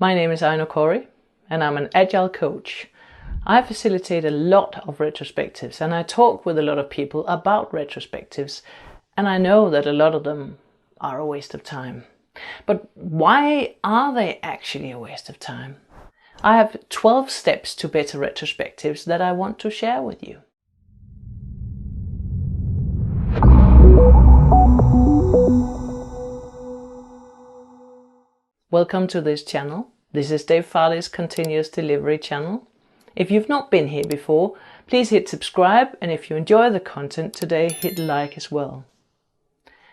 My name is Aino Corry and I'm an agile coach. I facilitate a lot of retrospectives and I talk with a lot of people about retrospectives, and I know that a lot of them are a waste of time. But why are they actually a waste of time? I have 12 steps to better retrospectives that I want to share with you. Welcome to this channel. This is Dave Farley's Continuous Delivery channel. If you've not been here before, please hit subscribe, and if you enjoy the content today, hit like as well.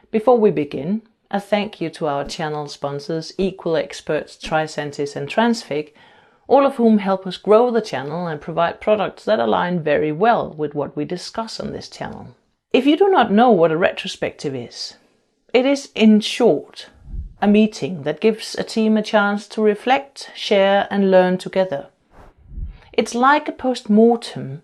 Before we begin, a thank you to our channel sponsors Equal Experts, Tricentis and Transfig, all of whom help us grow the channel and provide products that align very well with what we discuss on this channel. If you do not know what a retrospective is, it is, in short, a meeting that gives a team a chance to reflect, share and learn together. It's like a post-mortem,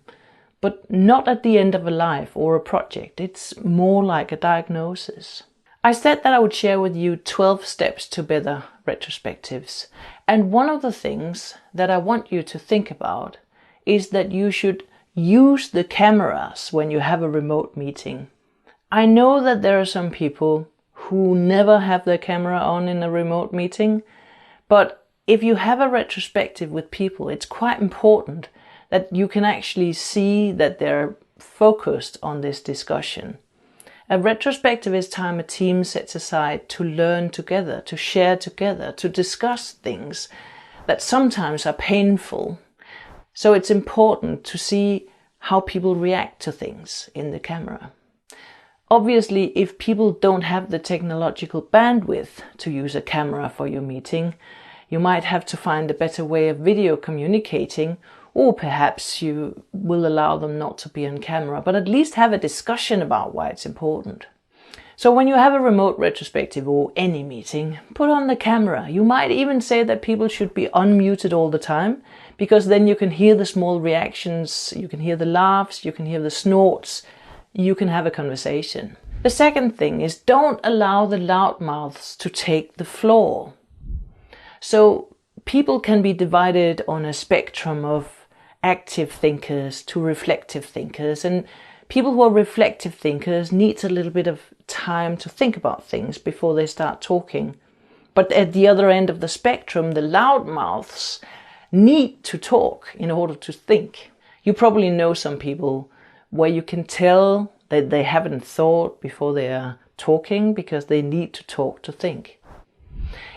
but not at the end of a life or a project. It's more like a diagnosis. I said that I would share with you 12 steps to better retrospectives. And one of the things that I want you to think about is that you should use the cameras when you have a remote meeting. I know that there are some people who never have their camera on in a remote meeting, but if you have a retrospective with people, it's quite important that you can actually see that they're focused on this discussion. A retrospective is time a team sets aside to learn together, to share together, to discuss things that sometimes are painful. So it's important to see how people react to things in the camera. Obviously, if people don't have the technological bandwidth to use a camera for your meeting, you might have to find a better way of video communicating, or perhaps you will allow them not to be on camera, but at least have a discussion about why it's important. So when you have a remote retrospective or any meeting, put on the camera. You might even say that people should be unmuted all the time, because then you can hear the small reactions, you can hear the laughs, you can hear the snorts, you can have a conversation. The second thing is, don't allow the loudmouths to take the floor. So people can be divided on a spectrum of active thinkers to reflective thinkers, and people who are reflective thinkers need a little bit of time to think about things before they start talking. But at the other end of the spectrum, the loudmouths need to talk in order to think. You probably know some people where you can tell that they haven't thought before they are talking because they need to talk to think.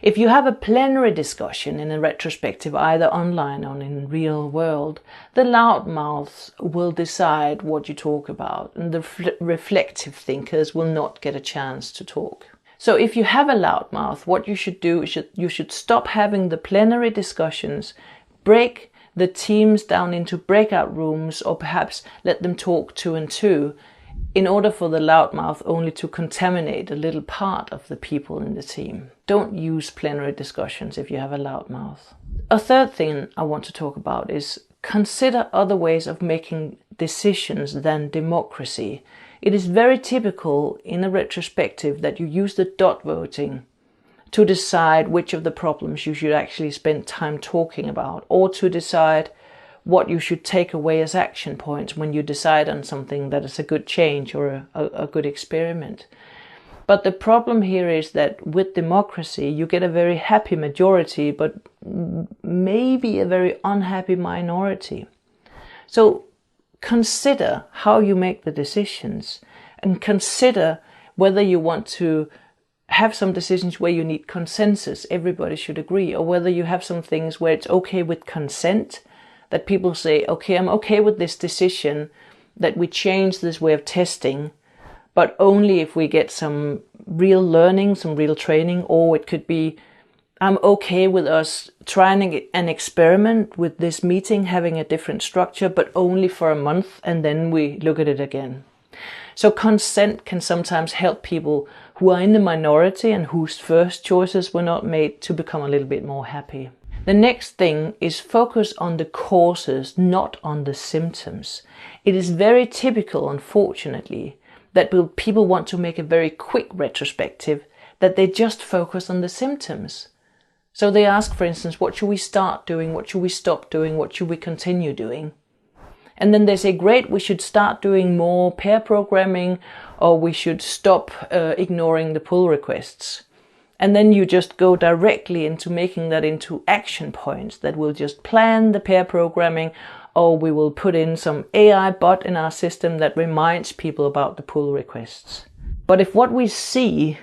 If you have a plenary discussion in a retrospective, either online or in real world, the loudmouths will decide what you talk about, and the reflective thinkers will not get a chance to talk. So if you have a loudmouth, what you should do is you should stop having the plenary discussions, break the teams down into breakout rooms, or perhaps let them talk two and two, in order for the loudmouth only to contaminate a little part of the people in the team. Don't use plenary discussions if you have a loudmouth. A third thing I want to talk about is consider other ways of making decisions than democracy. It is very typical in a retrospective that you use the dot voting to decide which of the problems you should actually spend time talking about, or to decide what you should take away as action points when you decide on something that is a good change or a good experiment. But the problem here is that with democracy, you get a very happy majority, but maybe a very unhappy minority. So consider how you make the decisions, and consider whether you want to have some decisions where you need consensus, everybody should agree, or whether you have some things where it's okay with consent, that people say, okay, I'm okay with this decision, that we change this way of testing, but only if we get some real learning, some real training. Or it could be, I'm okay with us trying an experiment with this meeting, having a different structure, but only for a month, and then we look at it again. So consent can sometimes help people who are in the minority and whose first choices were not made to become a little bit more happy. The next thing is focus on the causes, not on the symptoms. It is very typical, unfortunately, that people want to make a very quick retrospective, that they just focus on the symptoms. So they ask, for instance, what should we start doing? What should we stop doing? What should we continue doing? And then they say, great, we should start doing more pair programming, or we should stop ignoring the pull requests. And then you just go directly into making that into action points that will just plan the pair programming, or we will put in some AI bot in our system that reminds people about the pull requests. But if what we see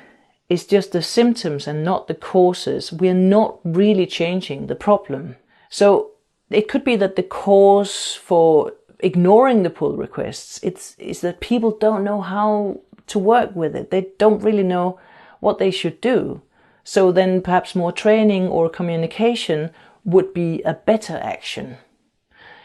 is just the symptoms and not the causes, we're not really changing the problem. So it could be that the cause for ignoring the pull requests is that people don't know how to work with it. They don't really know what they should do. So then perhaps more training or communication would be a better action.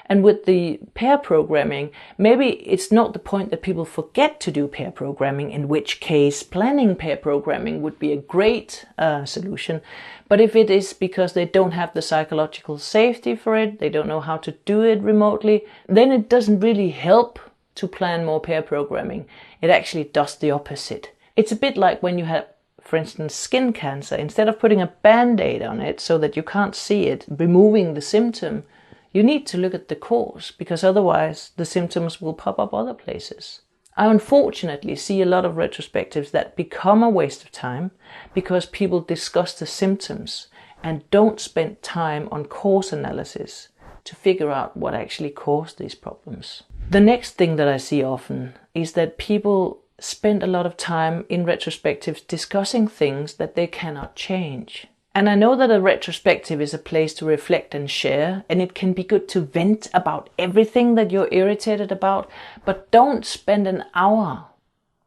And with the pair programming, maybe it's not the point that people forget to do pair programming, in which case planning pair programming would be a great solution. But if it is because they don't have the psychological safety for it, they don't know how to do it remotely, then it doesn't really help to plan more pair programming. It actually does the opposite. It's a bit like when you have, for instance, skin cancer. Instead of putting a band-aid on it so that you can't see it, removing the symptom, you need to look at the cause, because otherwise the symptoms will pop up other places. I unfortunately see a lot of retrospectives that become a waste of time because people discuss the symptoms and don't spend time on cause analysis to figure out what actually caused these problems. The next thing that I see often is that people spend a lot of time in retrospectives discussing things that they cannot change. And I know that a retrospective is a place to reflect and share, and it can be good to vent about everything that you're irritated about, but don't spend an hour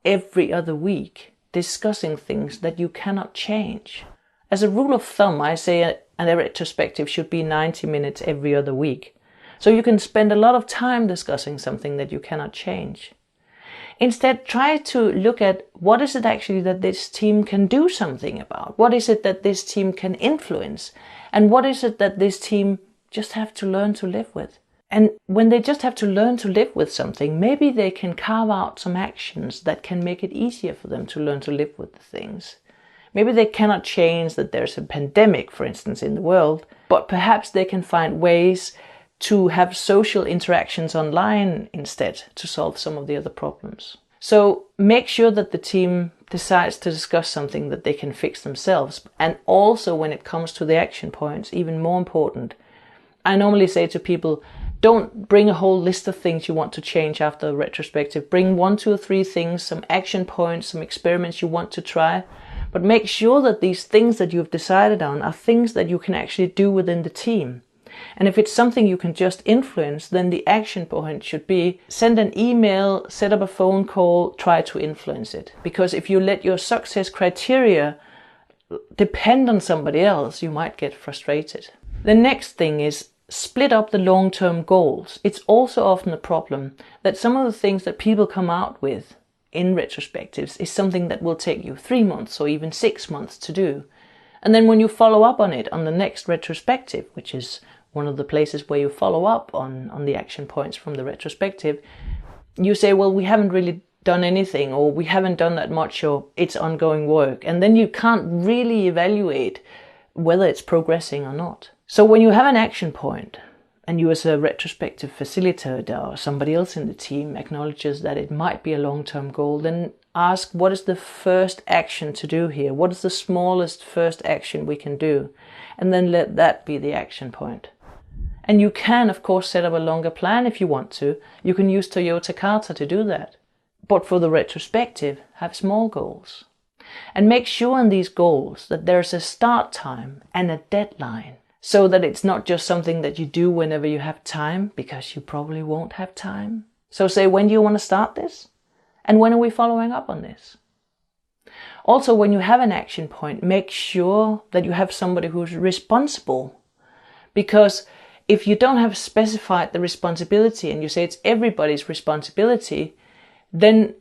every other week discussing things that you cannot change. As a rule of thumb, I say a retrospective should be 90 minutes every other week. So you can spend a lot of time discussing something that you cannot change. Instead, try to look at what is it actually that this team can do something about? What is it that this team can influence? And what is it that this team just have to learn to live with? And when they just have to learn to live with something, maybe they can carve out some actions that can make it easier for them to learn to live with the things. Maybe they cannot change that there's a pandemic, for instance, in the world, but perhaps they can find ways to have social interactions online instead to solve some of the other problems. So make sure that the team decides to discuss something that they can fix themselves. And also when it comes to the action points, even more important, I normally say to people, don't bring a whole list of things you want to change after a retrospective. Bring 1, 2 or 3 things, some action points, some experiments you want to try. But make sure that these things that you've decided on are things that you can actually do within the team. And if it's something you can just influence, then the action point should be send an email, set up a phone call, try to influence it. Because if you let your success criteria depend on somebody else, you might get frustrated. The next thing is split up the long-term goals. It's also often a problem that some of the things that people come out with in retrospectives is something that will take you 3 months or even 6 months to do. And then when you follow up on it on the next retrospective, which is one of the places where you follow up on the action points from the retrospective, you say, well, we haven't really done anything, or we haven't done that much, or it's ongoing work. And then you can't really evaluate whether it's progressing or not. So when you have an action point, and you as a retrospective facilitator or somebody else in the team acknowledges that it might be a long-term goal, then ask, what is the first action to do here? What is the smallest first action we can do? And then let that be the action point. And you can, of course, set up a longer plan if you want to. You can use Toyota Kata to do that. But for the retrospective, have small goals. And make sure in these goals that there's a start time and a deadline, so that it's not just something that you do whenever you have time, because you probably won't have time. So say, when do you want to start this? And when are we following up on this? Also, when you have an action point, make sure that you have somebody who's responsible. Because if you don't have specified the responsibility and you say it's everybody's responsibility, then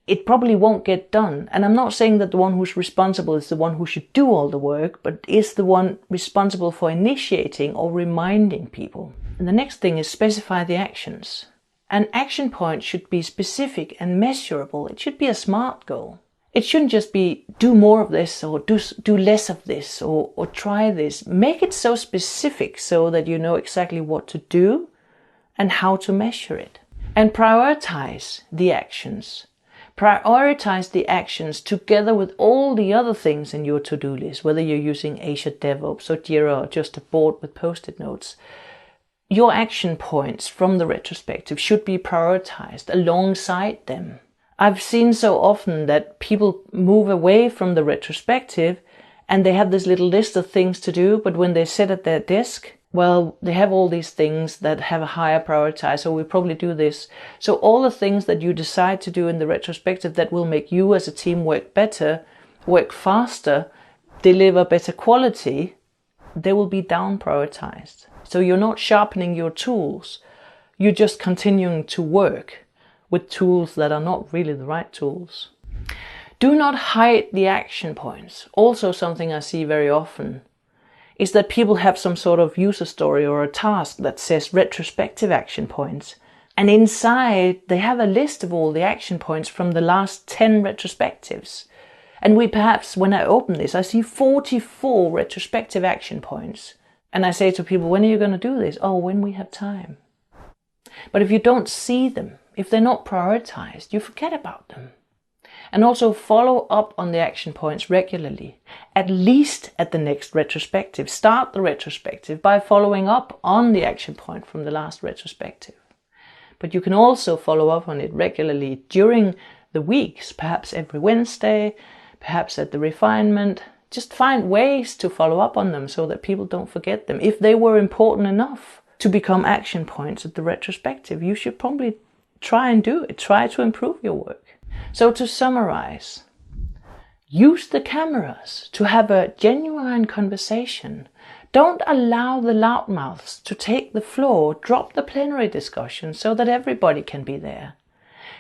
it probably won't get done. And I'm not saying that the one who's responsible is the one who should do all the work, but is the one responsible for initiating or reminding people. And the next thing is specify the actions. An action point should be specific and measurable. It should be a SMART goal. It shouldn't just be do more of this or do less of this or try this. Make it so specific so that you know exactly what to do and how to measure it. And prioritize the actions. Prioritize the actions together with all the other things in your to-do list, whether you're using Azure DevOps or Jira or just a board with post-it notes. Your action points from the retrospective should be prioritized alongside them. I've seen so often that people move away from the retrospective and they have this little list of things to do, but when they sit at their desk, well, they have all these things that have a higher priority, so we probably do this. So all the things that you decide to do in the retrospective that will make you as a team work better, work faster, deliver better quality, they will be down prioritized. So you're not sharpening your tools, you're just continuing to work with tools that are not really the right tools. Do not hide the action points. Also something I see very often is that people have some sort of user story or a task that says retrospective action points. And inside they have a list of all the action points from the last 10 retrospectives. And when I open this, I see 44 retrospective action points. And I say to people, when are you going to do this? Oh, when we have time. But if you don't see them, if they're not prioritized, you forget about them. And also follow up on the action points regularly, at least at the next retrospective. Start the retrospective by following up on the action point from the last retrospective. But you can also follow up on it regularly during the weeks, perhaps every Wednesday, perhaps at the refinement. Just find ways to follow up on them so that people don't forget them. If they were important enough to become action points at the retrospective, you should probably try and do it. Try to improve your work. So to summarize, use the cameras to have a genuine conversation. Don't allow the loudmouths to take the floor. Drop the plenary discussion so that everybody can be there.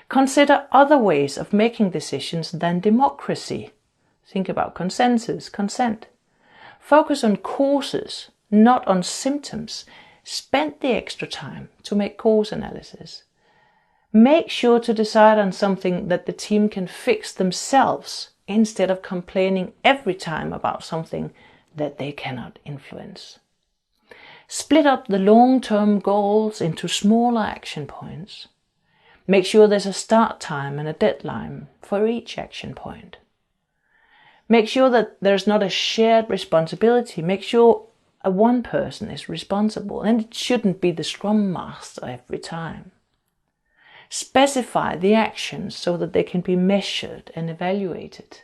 Consider other ways of making decisions than democracy. Think about consensus, consent. Focus on causes, not on symptoms. Spend the extra time to make cause analysis. Make sure to decide on something that the team can fix themselves instead of complaining every time about something that they cannot influence. Split up the long-term goals into smaller action points. Make sure there's a start time and a deadline for each action point. Make sure that there's not a shared responsibility. Make sure one person is responsible, and it shouldn't be the Scrum Master every time. Specify the actions so that they can be measured and evaluated.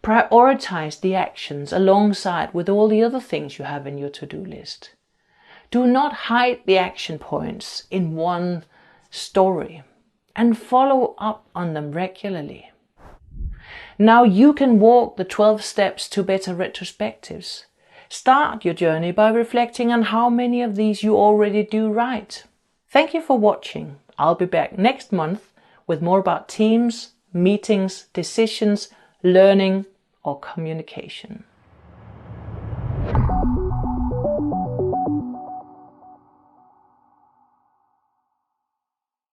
Prioritize the actions alongside with all the other things you have in your to-do list. Do not hide the action points in one story and follow up on them regularly. Now you can walk the 12 steps to better retrospectives. Start your journey by reflecting on how many of these you already do right. Thank you for watching. I'll be back next month with more about teams, meetings, decisions, learning, or communication.